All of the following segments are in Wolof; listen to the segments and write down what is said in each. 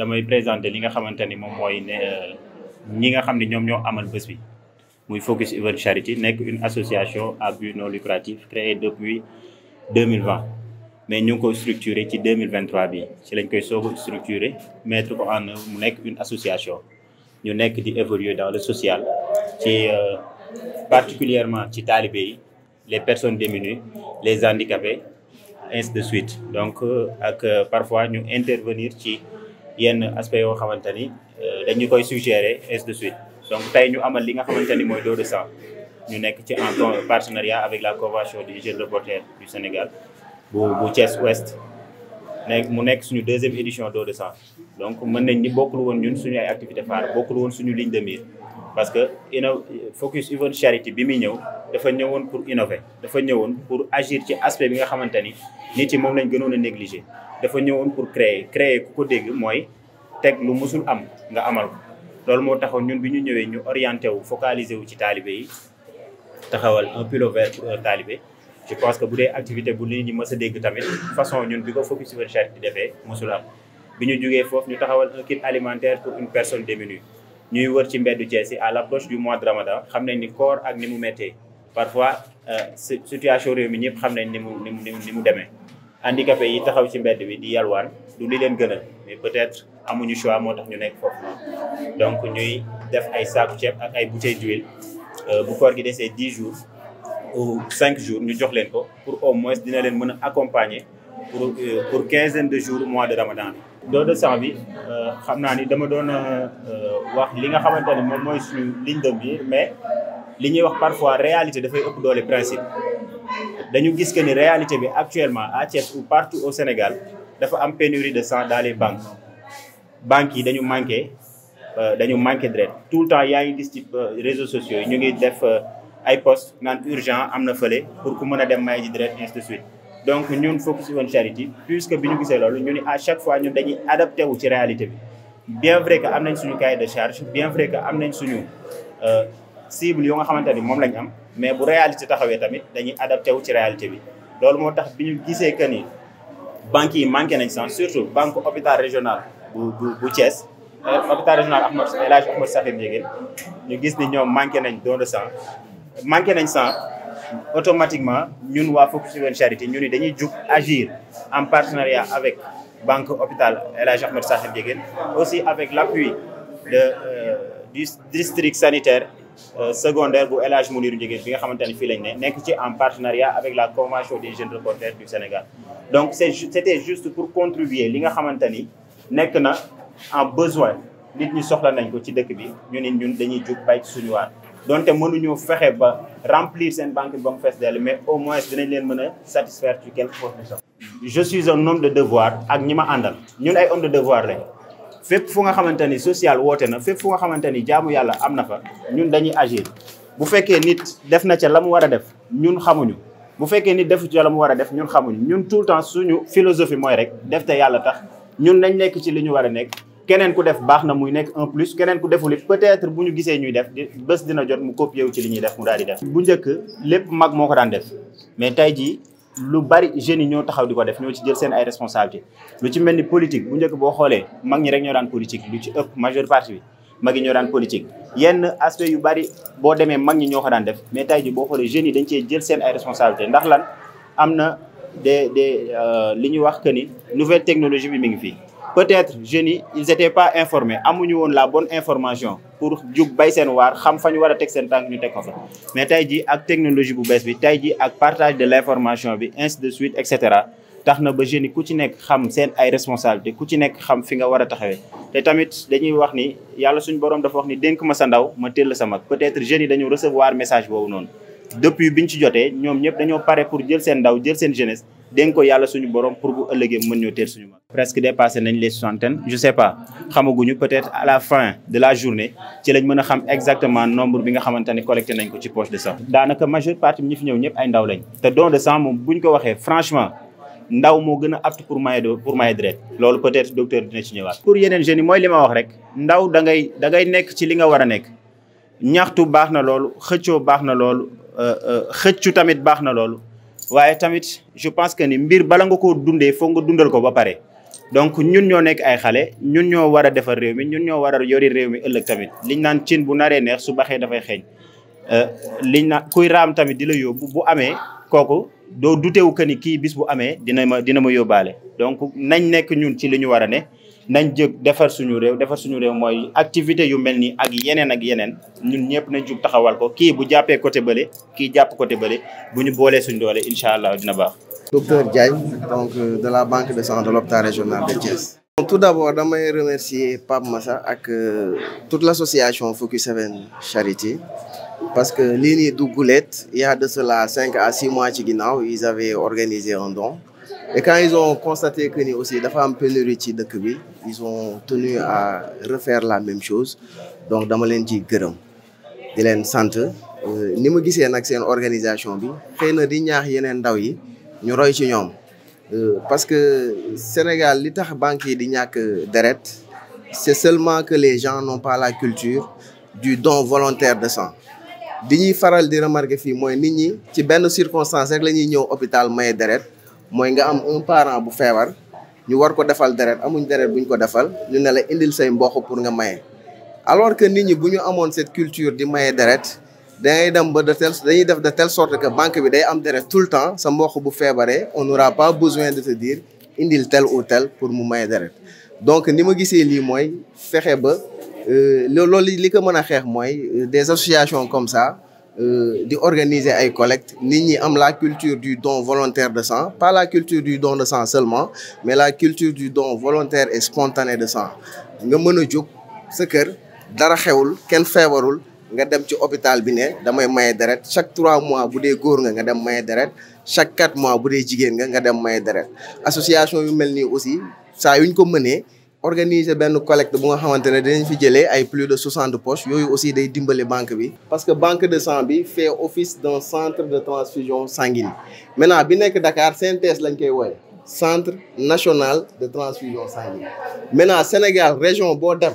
damay présenter li nga xamante ni moom mooy ne ñi nga xam ne ñoom ñoo amal bés bi muy Focus Event Charity nekk une association à but non lucratif créée depuis 2020 mais ñu ngi ko structuré ci 2023 bi ci lañ koy soog a structuré mettre ko en œuvre mu nekk une association ñu nekk di évoluer dans le social ci particulièrement ci talibé yi les personnes démunies les handicapés ainsi de suite donc ak parfois ñu intervenir ci yenn aspects yoo xamante ni dañu koy suggérer ainsi de suite donc tey ñu amal li nga xamante ni mooy don de sang ñu nekk ci en partenariat avec la convention des jeunes reporters du Sénégal bu Thiès Ouest mu nekk suñu deuxième édition don de sang donc mën nañ ni bokkul woon ñun suñu ay activités phares bokkul woon suñu ligne de mire parce que Focus Event Charity bi muy ñëw dafa ñëwoon pour innover dafa ñëwoon pour agir ci aspect bi nga xamante ni nit yi moom lañ gënoon a négliger dafa ñëwoon pour créer ku ko dégg mooy teg lu musul am nga amal ko loolu moo taxoon ñun bi ñu ñëwee ñu orienté wu focaliser wu ci talibé yi taxawal un pilo vert pour un talibé je pense que bu dee activité bu nit ñi mës a dégg tamit façon ñun bi ko Focus Event Charity defee musul am bi ñu jógee foofu ñu taxawal un kit alimentaire pour une personne démunie ñuy wër ci mbeddu Thiès yi à l'approche du mois de Ramadan xam nañ ni koor ak ni mu méttee parfois situation réew mi ñëpp xam nañ ni mu demee handicapé yi taxaw ci mbedd bi di yalwaan du li leen gënal mais peut-être amuñu choix moo tax ñu nekk foofu noonu donc ñuy def ay saaku ceeb ak ay bouteilles d'huile bu koor gi desee 10 jours ou 5 jours ñu jox leen ko pour au moins dina leen mën a accompagner pour quinzaine de jours mois de Ramadan bi. don de sang bi xam naa ni dama doon wax li nga xamante ni moom mooy suñu ligne de mire mais li ñuy wax parfois réalité dafay ëpp doole principe dañu gis que ni réalité bi actuellement à Thiès ou partout au Sénégal dafa am pénurie de sang dans les banques yi dañu manqué deret tout le temps yaa ngi gis ci réseaux sociaux yi ñu ngi def ay posts naan urgent am na fële pour ku mën a dem may ji deret ainsi de suite donc ñun Focus Event Charity puisque bi ñu gisee loolu ñu ni à chaque fois ñun dañuy adapté wu ci réalité bi bien vrai que am nañ suñu cahier de charge bien vrai que am nañ suñu cible yoo nga xamante ni moom lañ am mais bu réalité taxawee tamit dañuy adapté wu ci réalité bi loolu moo tax bi ñu gisee que ni banques yi manqué nañ sang surtout banque hôpital régional bu Thiès hôpital régional El Hadj Ahmed Sakhir Ndiéguène ñu gis ni ñoom manqué nañ don de sang automatiquement ñun waa Focus Event Charity ñu ni dañuy jug agir en partenariat avec banque hôpital El Hadj Ahmed Sakhir Ndiéguène aussi avec l'appui du district sanitaire secondaire bu El Hadj Mounirou Ndiéguène bi nga xamante ni fii lañ nekk ci en partenariat avec la convention des jeunes reporters du Sénégal donc c'était juste pour contribuer li nga xamante ni nekk na en besoin nit ñi soxla nañ ko ci dëkk bi ñu ni ñun dañuy jug bay ci suñu waar donte mënuñoo fexe ba remplir seen banque bi ba mu fees dell mais au moins dinañ leen mën a satisfaire ci quelque chose. Je suis un homme de devoir ak ñi ma àndal ñun ay homme de devoir lañ fépp fu nga xamante ni social woote na fépp fu nga xamante ni jaamu yàlla am na fa ñun dañuy agir bu fekkee nit def na ca la mu war a def ñun xamuñu bu fekkee nit defu ca la mu war a def ñun xamuñu ñun tout le temps suñu philosophie mooy rek def te yàlla tax ñun nañ nekk ci li ñu war a nekk. keneen ku def baax na muy nekk un plus keneen ku deful it peut-être bu ñu gisee ñuy def bés dina jot mu copier wu ci li ñuy def mu daal di def. bu njëkk lépp mag moo ko daan def mais tey jii lu bari jeunes yi ñoo taxaw di ko def ñoo ci jël seen ay responsabilités lu ci mel ni politique bu njëkk boo xoolee mag ñi rek ñoo daan politique lu ci ëpp majeure partie bi mag yi ñoo daan politique. yenn aspect yu bari boo demee mag ñi ñoo ko daan def mais tey jii boo xoolee jeunes yi dañ cee jël seen ay responsabilités ndax lan am na li ñuy wax que ni nouvelle technologie bi mi ngi fii. Peut-être jeunes yi ils étaient pas informés amuñu woon la bonne information pour jug bay seen waar xam fa ñu war a teg seen tànk ñu teg ko fa mais tey jii ak technologie bu bees bi tey jii ak partage de l'information bi ainsi de suite et cetera tax na ba jeunes yi ku ci nekk xam seen ay responsabilités ku ci nekk xam fi nga war a taxawee. te tamit dañuy wax ni yàlla suñu borom dafa wax ni dénk ma sa ndaw ma teel sa mag peut-être jeunes yi dañu recevoir message boobu noonu depuis biñ ci jotee ñoom ñëpp dañoo pare pour jël seen ndaw jël seen jeunesse. dénk ko yàlla suñu borom pour bu ëllëgee mën ñoo teel suñu mag. presque dépassé nañ les 60 je sais pas xamaguñu peut-être à la fin de la journée ci lañ mën a xam exactement nombre bi nga xamante ne collecté nañ ko ci poche de sang. daanaka majeure partie bi ñi fi ñëw ñëpp ay ndaw lañ. te don de sang moom buñ ko waxee franchement ndaw moo gën a apte pour maye deret loolu peut-être docteur dina ci ñëwaat. pour yeneen jeunes yi mooy li ma wax rek ndaw da ngay nekk ci li nga war a nekk ñaxtu baax na loolu xëccoo baax na loolu xëccu tamit baax na loolu. waaye tamit je pense que ni mbir bala nga koo dundee foog nga dundal ko ba pare donc ñun ñoo nekk ay xale ñun ñoo war a defar réew mi ñun ñoo war a yori réew mi ëllëg tamit liñ naan cin bu naree neex su baxee dafay xeeñ liñ naan kuy raam tamit di la yóbbu bu amee kooku doo dutewu que ni kii bis bu amee dina ma yóbbaale donc nañ nekk ñun ci li ñu war a ne nañ jóg defar suñu réew mooy activité yu mel nii ak yeneen ñun ñëpp nañ jug taxawal ko kii bu jàppee côté bële kii jàpp côté bële bu ñu boolee suñu doole incha allah dina baax. Docteur Diagne, donc de la Banque de sang de l'hôpital régional de Thiès. Tout d'abord, je voudrais remercier Pape Massa et toute l'association Focus 7 Charity parce que l'INI Dougoulet, il y a de cela 5 à 6 mois, ils avaient organisé un don. Et quand ils ont constaté que nous aussi, la femme pénurie de Kubi, ils ont tenu à refaire la même chose. Donc, dans le dit gërëm di leen sant ni ma gisee nag seen organisation bi xëy na di ñaax yeneen ndaw yi ñu roy ci ñoom parce que Sénégal li tax banques yi di ñàkk deret c'est seulement que les gens n'ont pas la culture du don volontaire de sang. di ñuy faral di remarquer fii mooy nit ñi ci benn circonstance rek la ñuy ñëw hôpital maye deret mooy nga am un parent bu feebar ñu war ko defal deret amuñ deret buñ ko defal ñu ne la indil say mbokk pour nga maye. Alors que nit ñi bu ñu amoon cette culture di maye deret dangay dem ba dañuy def de telle sorte que banque bi day am deret tout le temps sa mbokk bu feebaree on n'aura pas besoin de te dire indil tel ou tel pour mu maye deret. Donc ni ma gisee lii mooy fexe ba loolu li ko mën a xeex mooy des associations comme ça di organiser ay collecte nit ñi am la culture du don volontaire de sang, pas la culture du don de sang seulement mais la culture du don volontaire et spontané de sang. Nga mën a jóg sa kër dara xewul kenn feebarul nga dem ci hôpital bi ne damay maye deret chaque 3 mois bu dee góor nga dem maye deret chaque 4 mois bu dee jigéen nga dem maye deret. Association yu mel nii aussi saa yuñ ko mënee organiser benn collecte bu nga xamante ne dinañ fi jëlee ay plus de 60 poches yooyu aussi day dimbali banque bi. parce que banque de sang bi fait office d'un centre de transfusion sanguine maintenant bi nekk Dakar CNTS lañ koy wooye centre national de transfusion sanguine. Maintenant Sénégal région boo dem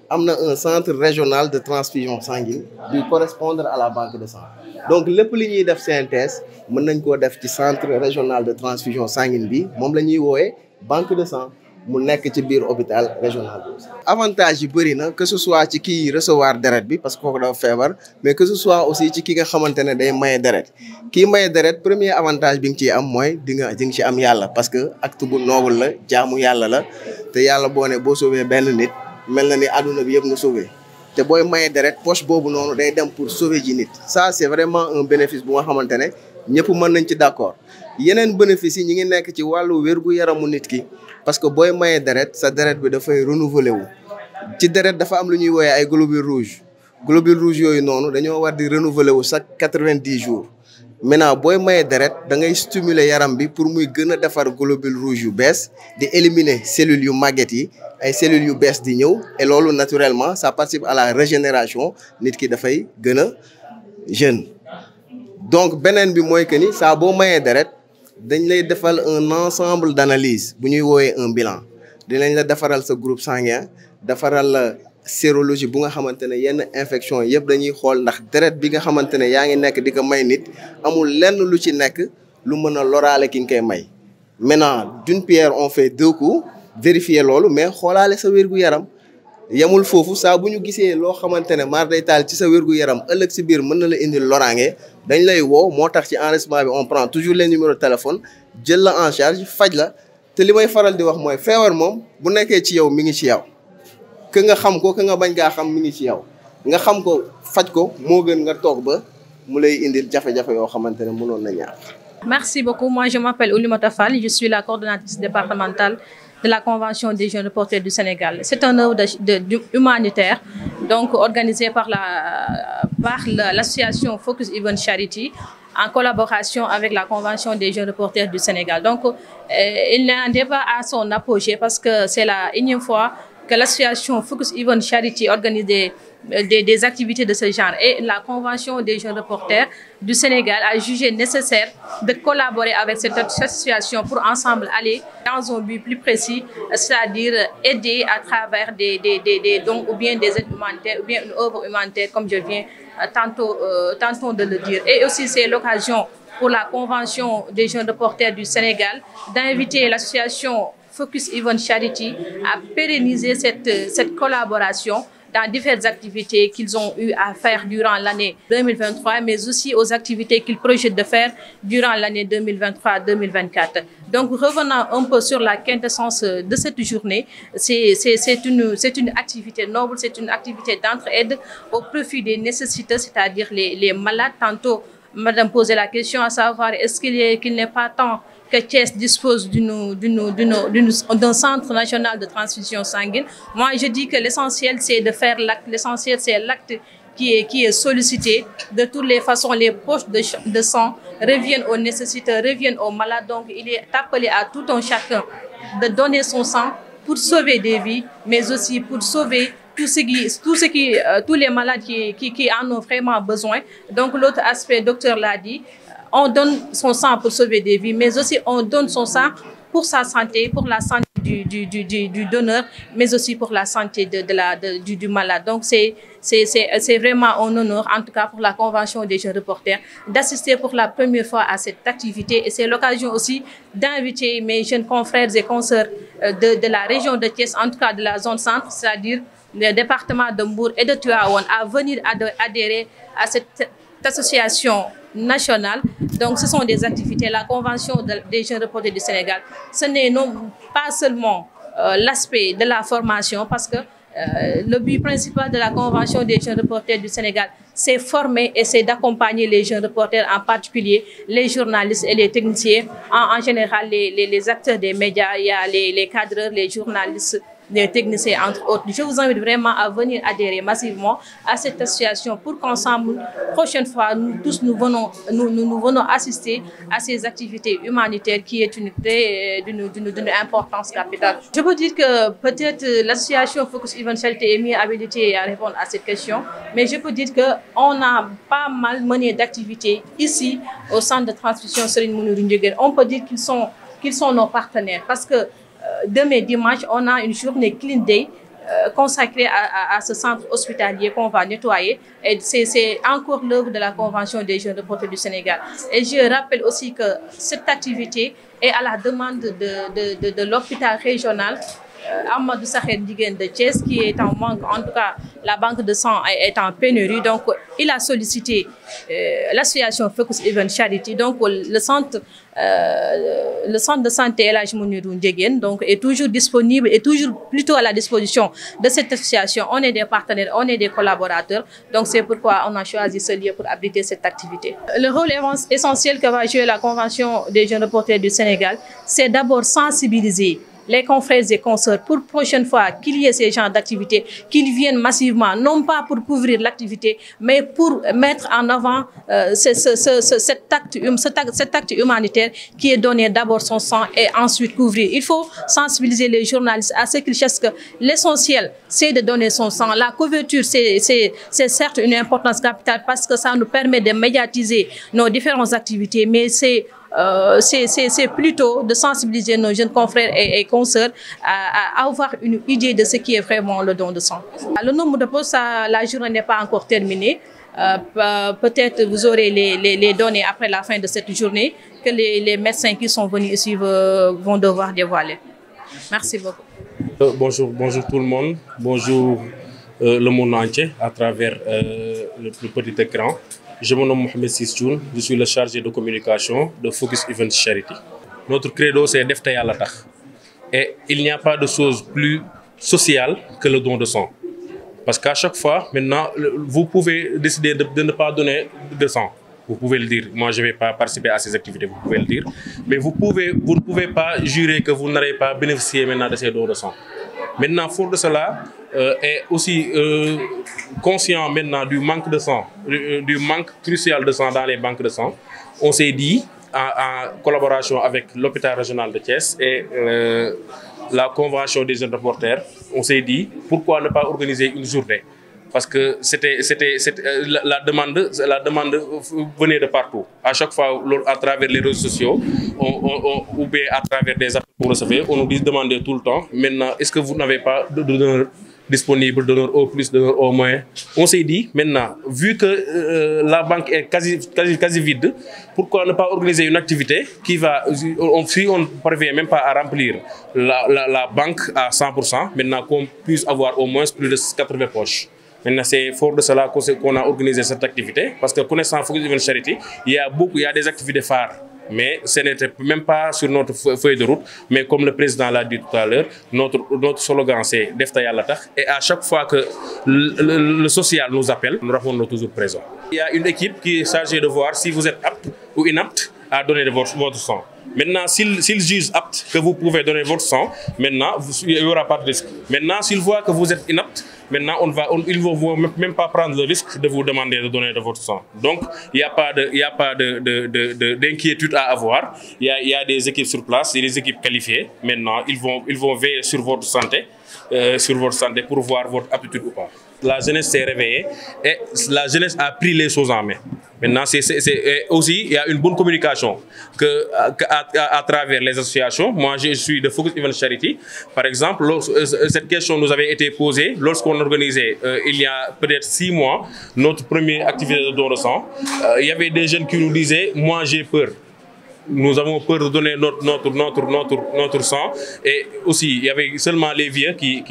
am na un centre régional de transfusion sanguine di correspondre à la banque de sang. Donc lépp li ñuy def CNTS mën nañ koo def ci centre régional de transfusion sanguine bi moom la ñuy wooyee banque de sang mu nekk ci biir hôpital régional bi. Avantage yi bëri na que ce soit ci kii recevoir deret bi parce que kooku dafa feebar mais que ce soit aussi ci ki nga xamante ne day maye deret. Kii maye deret premier avantage bi nga ciy am mooy di nga ci am yàlla parce que acte bu noble la jaamu yàlla la te yàlla boo ne boo sauvé benn nit mel na ni àdduna bi yëpp nga sauvé. te booy maye deret poche boobu noonu day dem pour sauver ji nit. Ça c'est vraiment un bénéfice bu nga xamante ne ñëpp mën nañ ci d'accord. Yeneen bénéfice yi ñi ngi nekk ci wàllu wér-gu-yaramu nit ki parce que booy maye deret sa deret bi dafay renouveler wu. ci deret dafa am lu ñuy woowee ay globules rouges yooyu noonu dañoo war di renouveler wu chaque 90 jours. Maintenant booy maye deret da ngay stimuler yaram bi pour muy gën a defar globules rouges yu bees di éliminer cellules yu màgget yi ay cellules yu bees di ñëw et loolu naturellement ça participe à la régénération nit ki dafay gën a jeune. Donc beneen bi mooy que ni saa boo mayee deret dañ lay defal un ensemble d'analyse bu ñuy woowee un bilan dinañ la defaral sa groupe sanguin defaral la sérologie bu nga xamante ne yenn infection yëpp dañuy xool ndax deret bi nga xamante ne yaa ngi nekk di ko may nit amul lenn lu ci nekk lu mën a loraale ki nga koy may. Maintenant d'une pierre on fait 2 coups vérifier loolu mais xoolaale sa wér-gu-yaram yemul foofu saa bu ñu gisee loo xamante ne maar day taal ci sa wér-gu-yaram ëllëg si biir mën na la indil loraange dañ lay woo moo tax ci enregistrement bi on prend toujours les numéros de téléphone jël la en charge faj la te li may faral di wax mooy feebar moom bu nekkee ci yow mi ngi ci yow que nga xam ko que nga bañ kaa xam mi ngi ci yow nga xam ko faj ko moo gën nga toog ba mu lay indil jafe-jafe yoo xamante ne mënoon na ñaar. Merci beaucoup. Moi je m'appelle Oulimata Fall, je suis la coordonnatrice départementale de la Convention des jeunes reporters du Sénégal. C'est un œuvre humanitaire donc organisée par l'association Focus Event Charity en collaboration avec la Convention des jeunes reporters du Sénégal. Donc il n'en est pas à son apogée parce que c'est la énième fois que l'association Focus Event Charity organise des activités de ce genre et la Convention des jeunes reporters du Sénégal a jugé nécessaire de collaborer avec cette association pour ensemble aller dans un but plus précis, c'est-à-dire aider à travers des dons ou bien des aides humanitaires ou bien une œuvre humanitaire comme je viens tantôt de le dire. Et aussi c'est l'occasion pour la Convention des jeunes reporters du Sénégal d'inviter l'association Focus Event Charity a pérennisé cette collaboration dans diverses activités qu'ils ont eu à faire durant l'année 2023, mais aussi aux activités qu'ils projettent de faire durant l'année 2023-2024. Donc, revenant un peu sur la quintessence de cette journée, c'est une activité noble, c'est une activité d'entraide au profit des nécessiteux, c'est-à-dire les malades. Tantôt, Madame posait la question à savoir est-ce qu'il n'est pas temps que Thiès dispose d'un centre national de transfusion sanguine. Moi, je dis que l'essentiel, c'est de faire l'acte. L'essentiel, c'est l'acte qui est sollicité. De toutes les façons, les poches de sang reviennent aux nécessiteux, reviennent aux malades. Donc, il est appelé à tout un chacun de donner son sang pour sauver des vies, mais aussi pour sauver tous les malades qui en ont vraiment besoin. Donc, l'autre aspect, le docteur l'a dit, on donne son sang pour sauver des vies, mais aussi on donne son sang pour sa santé, pour la santé du donneur, mais aussi pour la santé du malade. Donc, c'est vraiment un honneur, en tout cas pour la Convention des jeunes reporters, d'assister pour la première fois à cette activité. Et c'est l'occasion aussi d'inviter mes jeunes confrères et consoeurs de la région de Thiès, en tout cas de la zone centre, c'est-à-dire le département de Mbour et de Tivaouane, à venir adhérer à cette association nationale. Donc, ce sont des activités. La Convention des jeunes reporters du Sénégal, ce n'est pas seulement l'aspect de la formation, parce que le but principal de la Convention des jeunes reporters du Sénégal, c'est former et c'est d'accompagner les jeunes reporters, en particulier les journalistes et les techniciens, en général les acteurs des médias, il y a les cadreurs, les journalistes, les techniciens, entre autres. Je vous invite vraiment à venir adhérer massivement à cette association pour qu'ensemble, prochaine fois, nous tous nous venons assister à ces activités humanitaires qui est d'une importance capitale. Je peux dire que peut-être l'association Focus Event Charity est mieux habilitée à répondre à cette question, mais je peux dire qu'on a pas mal mené d'activités ici au centre de transfusion Serigne Mounirou Ndiéguène. On peut dire qu'ils sont nos partenaires, parce que demain dimanche, on a une journée Clean Day consacrée à ce centre hospitalier qu'on va nettoyer. Et c'est encore l'œuvre de la Convention des jeunes reporters du Sénégal. Et je rappelle aussi que cette activité est à la demande de l'hôpital régional Amadou Sakhir Ndiéguène de Thiès, qui est en manque, en tout cas la banque de sang est en pénurie. Donc il a sollicité l'association Focus Event Charity. Donc le centre de santé El Hadji Mounirou Ndiéguène donc est toujours disponible et toujours plutôt à la disposition de cette association. On est des partenaires, on est des collaborateurs. Donc c'est pourquoi on a choisi ce lieu pour abriter cette activité. Le rôle essentiel que va jouer la Convention des jeunes reporters du Sénégal, c'est d'abord sensibiliser les confrères et consoeurs pour prochaine fois qu'il y ait ces genres d'activités, qu'ils viennent massivement, non pas pour couvrir l'activité, mais pour mettre en avant cet acte humanitaire qui est donné d'abord son sang et ensuite couvrir. Il faut sensibiliser les journalistes à ce qu'ils sachent que l'essentiel, c'est de donner son sang. La couverture, c'est certes une importance capitale parce que ça nous permet de médiatiser nos différentes activités, mais c'est plutôt de sensibiliser nos jeunes confrères et consoeurs à avoir une idée de ce qui est vraiment le don de sang. Le nombre de postes, la journée n'est pas encore terminée. Peut-être vous aurez les données après la fin de cette journée que les médecins qui sont venus ici vont devoir dévoiler. Merci beaucoup. Bonjour tout le monde. Bonjour le monde entier à travers le petit écran. Je me nomme Mohamed Sissoun, je suis le chargé de communication de Focus Event Charity. Notre credo, c'est Defte Yalla Takh. Et il n'y a pas de chose plus sociale que le don de sang. Parce qu'à chaque fois, maintenant, vous pouvez décider de ne pas donner de sang. Vous pouvez le dire. Moi, je ne vais pas participer à ces activités, vous pouvez le dire. Mais vous ne pouvez pas jurer que vous n'allez pas bénéficier maintenant de ces dons de sang. Maintenant, fort de cela, est aussi conscient maintenant du manque de sang, du manque crucial de sang dans les banques de sang. On s'est dit, en collaboration avec l'hôpital régional de Thiès et la Convention des jeunes reporters, on s'est dit, pourquoi ne pas organiser une journée? Parce que la demande venait de partout. À chaque fois, à travers les réseaux sociaux, ou bien à travers des appels qu'on recevait, on nous demandait tout le temps, maintenant, est-ce que vous n'avez pas de donneurs disponibles, donneurs au plus, donneurs au moins. On s'est dit, maintenant, vu que la banque est quasi vide, pourquoi ne pas organiser une activité qui va, si on ne parvient même pas à remplir la banque à 100%, maintenant qu'on puisse avoir au moins plus de 80 poches. Maintenant, c'est fort de cela qu'on a organisé cette activité, parce que connaissant Focus Event Charity, il y a des activités phares. Mais ce n'était même pas sur notre feuille de route, mais comme le président l'a dit tout à l'heure, notre slogan c'est Defta Yalla Tax, et à chaque fois que le social nous appelle, nous répondons toujours présents. Il y a une équipe qui est chargée de voir si vous êtes apte ou inapte à donner votre sang. Maintenant, s'ils jugent apte que vous pouvez donner votre sang, maintenant, il n'y aura pas de risque. Maintenant, s'ils voient que vous êtes inapte, maintenant, ils ne vont même pas prendre le risque de vous demander de donner de votre sang. Donc, il n'y a pas d'inquiétude à avoir. Il y a des équipes sur place, il y a des équipes qualifiées. Maintenant, ils vont veiller sur votre santé pour voir votre aptitude ou pas. La jeunesse s'est réveillée et la jeunesse a pris les choses en main. Maintenant, aussi, il y a une bonne communication à travers les associations. Moi, je suis de Focus Event Charity. Par exemple, cette question nous avait été posée lorsqu'on organisait, il y a peut-être 6 mois, notre première activité de don de sang. Il y avait des jeunes qui nous disaient « moi j'ai peur ». Nous avons peur de donner notre sang. Et aussi, il y avait seulement les vieux qui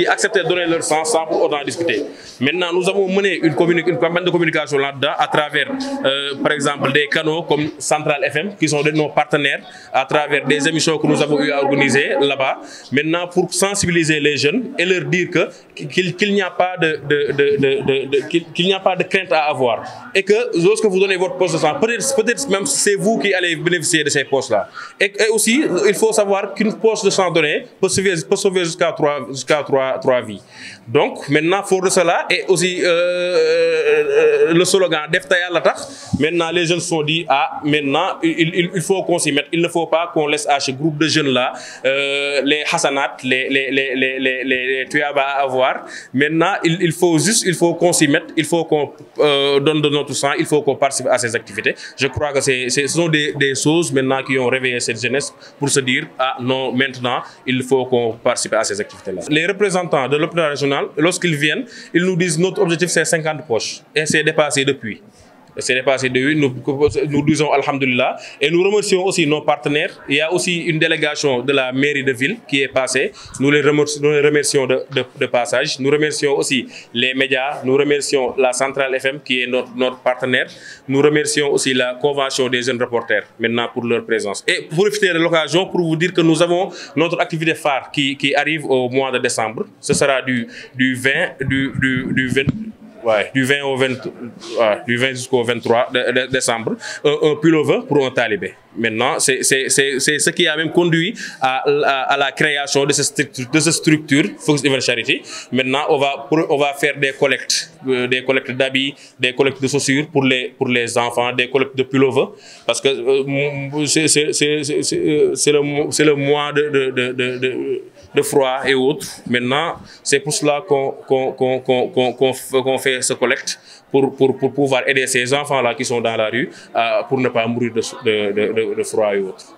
acceptaient de donner leur sang sans pour autant discuter. Maintenant, nous avons mené une campagne de communication là-dedans à travers, par exemple, des canaux comme Central FM, qui sont nos partenaires, à travers des émissions que nous avons eu à organiser là-bas. Maintenant, pour sensibiliser les jeunes et leur dire qu'il n'y a pas de crainte à avoir. Et que lorsque vous donnez votre poste de sang, peut-être même c'est vous qui allez bénéficier de ces postes-là. Et aussi, il faut savoir qu'une poste de sang donnée peut sauver jusqu'à 3 vies. Donc, maintenant, fort de cela, et aussi le slogan Defta Yalla Tax, maintenant les jeunes se sont dit, maintenant, il faut qu'on s'y mette. Il ne faut pas qu'on laisse à ce groupe de jeunes-là les Hassanat, les Tuyaba à avoir. Maintenant, il faut qu'on s'y mette, il faut qu'on donne de notre sang, il faut qu'on participe à ces activités. Je crois que ce sont des choses maintenant qui ont réveillé cette jeunesse pour se dire, non, maintenant, il faut qu'on participe à ces activités-là. Les représentants de l'hôpital régional, lorsqu'ils viennent, ils nous disent notre objectif c'est 50 poches. Et c'est dépassé depuis. C'est dépassé de 8, nous disons Alhamdulillah. Et nous remercions aussi nos partenaires. Il y a aussi une délégation de la mairie de ville qui est passée. Nous les remercions de passage. Nous remercions aussi les médias. Nous remercions la Centrale FM qui est notre partenaire. Nous remercions aussi la Convention des jeunes reporters maintenant pour leur présence. Et pour profiter de l'occasion pour vous dire que nous avons notre activité phare qui arrive au mois de décembre. Ce sera du 20 jusqu'au 23 décembre, un pullover pour un talibé. Maintenant, c'est ce qui a même conduit à la création de cette structure, Focus Event Charity. Maintenant, on va faire des collectes d'habits, des collectes de chaussures pour les enfants, des collectes de pullover, parce que c'est le mois de froid et autres. Maintenant, c'est pour cela qu'on fait ce collecte pour pouvoir aider ces enfants-là qui sont dans la rue pour ne pas mourir de froid et autres.